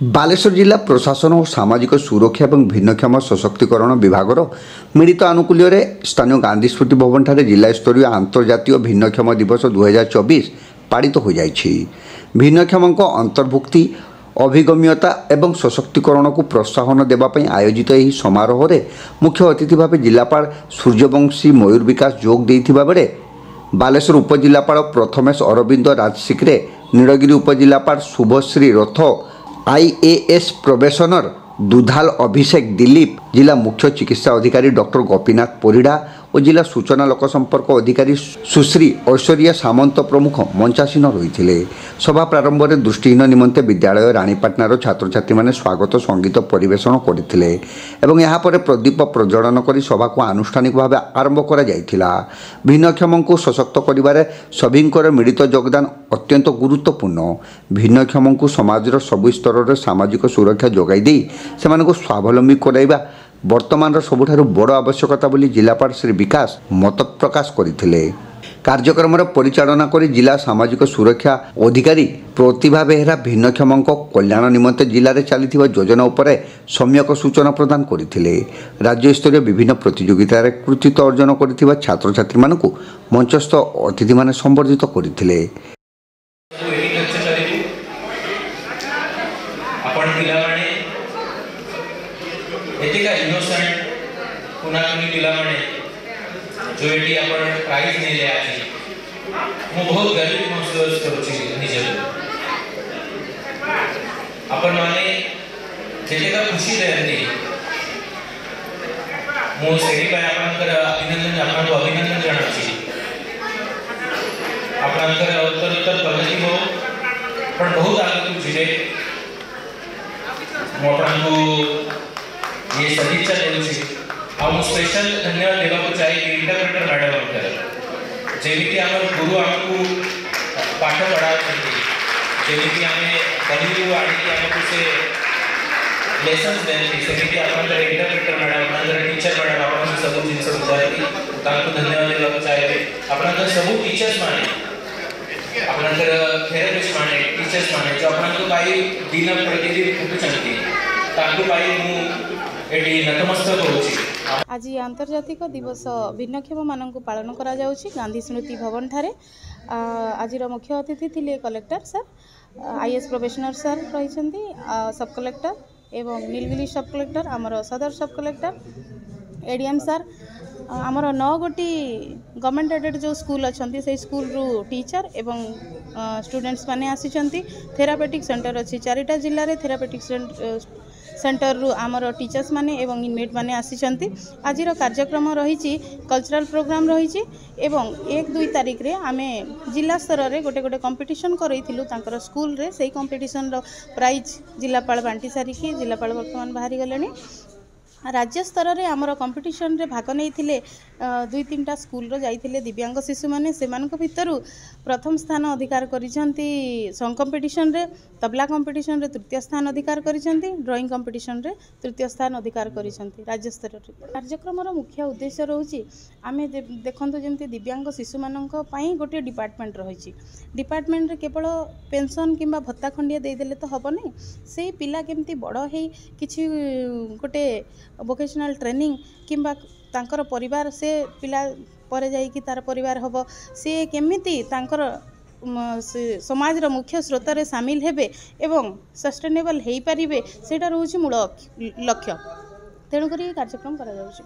बालेश्वर जिला प्रशासन और सामाजिक सुरक्षा और भिन्नक्षम सशक्तिकरण विभागर मिलित आनुकूल्य स्थानीय गांधी स्मृति भवन ठारे जिला स्तरीय आंतर्जातीय भिन्नक्षम दिवस 2024 पालित हो जाइछि। भिन्नक्षम अंतर्भुक्ति अभिगम्यता एवं सशक्तिकरण को प्रोत्साहन देवाई आयोजित यह समारोह में मुख्य अतिथि भाव जिलापाल सूर्यवंशी मयूर विकास जोग देइथिबा बेले बालेश्वर उपजिलापाल प्रथमेश अरविंद राजसिक्रे, नीलगिरी उपजिलापाल शुभश्री रथ, आईएएस प्रोबेशनर दुधाल अभिषेक दिलीप, जिला मुख्य चिकित्सा अधिकारी डॉक्टर गोपीनाथ परिड़ा और जिला सूचना लोक संपर्क अधिकारी सुश्री ऐश्वर्या सामंत प्रमुख मंचासीन रही। सभा प्रारंभ में दृष्टिहीन निमंते विद्यालय रानीपाटनार छात्र छात्री माने स्वागत संगीत परिवेषण करथिले एवं यहाँ पर प्रदीप प्रज्वलन कर सभा को आनुष्ठानिक भाव आरंभ करा जायथिला। भिन्नक्षम को सशक्त करिबारे सभिंकर मिलित योगदान अत्यंत गुरुत्वपूर्ण। भिन्नक्षम को समाजर सबु स्तर में सामाजिक सुरक्षा जोगाई दी सेमानकु स्वावलंबी कराइबा वर्तमान सबुठारु बड़ आवश्यकता बोली जिलापाल श्री विकास मत प्रकाश करथिले। कार्यक्रम परिचालना कर जिला सामाजिक सुरक्षा अधिकारी प्रतिभा बेहरा भिन्नक्षम कल्याण निमंते जिले में चली योजना उपर सम्यक सूचना प्रदान करथिले। राज्य स्तरीय विभिन्न प्रतियोगितार कृतित्व अर्जन कर छात्र छात्री मानकु मंचस्थ अतिथि माने संबर्धित करथिले। एतिका इनोसेंट कुनाकुनी पिलामाने जो एटी आपण प्राइज नेले आछि मु बहुत गर्व महसूस करूछि निजे आपण माने जेतेका खुशी देंदी मु सेही पाय आपनकर अभिनंदन जणाछि। आपनकर उत्तर प्रगति हो पण बहुत आगु जिले मोटांगु ये सदिच्छा देउछि। हम स्पेशल धन्यवाद देवा चाहिए इंटरप्रेटर मैडम जेमिति आम गुरु आमको पाठ पढ़ाते जेमिति आम बलू आड़िकी आमको से लेसन देती सेमिति आप इंटरप्रेटर मैडम टीचर मैडम आप सब जिन बुझाती धन्यवाद देवा चाहिए। आप सब टीचर्स माने आपनकर थेरेपिस्ट माने टीचर्स माने जो आपनको पाई दिन प्रतिदिन फुटुचंती ताकू पाई मु एडी नतमस्तक होछि। आज आंतर्जातिक दिवस भिन्नक्षम मानक पालन करा जाउछि गांधी स्मृति भवन ठारे। आज मुख्य अतिथि थिले collector sir, IAS probationer sir रही, सब कलेक्टर एवं नीलगिरी सब कलेक्टर, आमर सदर सब कलेक्टर, एडीएम सर, आमर 9 गोटी गवर्नमेंट एडेड जो स्कूल अच्छा से स्कूल रू टीचर एवं स्टूडेंट्स माने आसी। थेरापेटिक सेंटर अच्छी 4टा जिले में थेरापेटिक सेंटर रु आमर टीचर्स माने एवं इनमेट माने आसी। आज कार्यक्रम रही कल्चरल प्रोग्राम रही एवं 1-2 तारीख रे आमे जिला स्तर में गोटे कंपटीशन करइथिलु तांकर स्कूल रे। सेही कंपटीशन रो प्राइज जिलापाल बांटी सारिकी जिलापाल वर्तमान बाहरी गलेनी। राज्य स्तर में आमर कंपटीशन रे भाग नहीं 2-3टा स्कूल रो जाइथिले दिव्यांग शिशु माने सेमानक भितरु प्रथम स्थान अधिकार करिसंती। सॉन्ग कंपटीशन रे, तबला कंपटीशन रे तृतीय स्थान अधिकार करिसंती, ड्राइंग कंपटीशन रे तृतीय स्थान अधिकार करिसंती राज्य स्तर रे। कार्यक्रम रो मुख्य उद्देश्य रहउची आमे देखंतु जेमति दिव्यांग शिशु मानक पई गोटे डिपार्टमेंट रहिछि। डिपार्टमेंट रे केवल पेंशन किंबा भत्ता खंडिया दे देले तो हबो नै, से पिला केमति बड़ हेई किछि गोटे वोकेशनल ट्रेनिंग किंबा तांकर परिवार से पिला परे जाई कि तार परिवार हबो से केमिति तांकर समाज रो मुख्य स्रोत रे शामिल हेबे एवं सस्टेनेबल हेई परिबे सेटा रहउछि मूल लक्ष्य। तेणु करी कार्यक्रम करा जाउछि।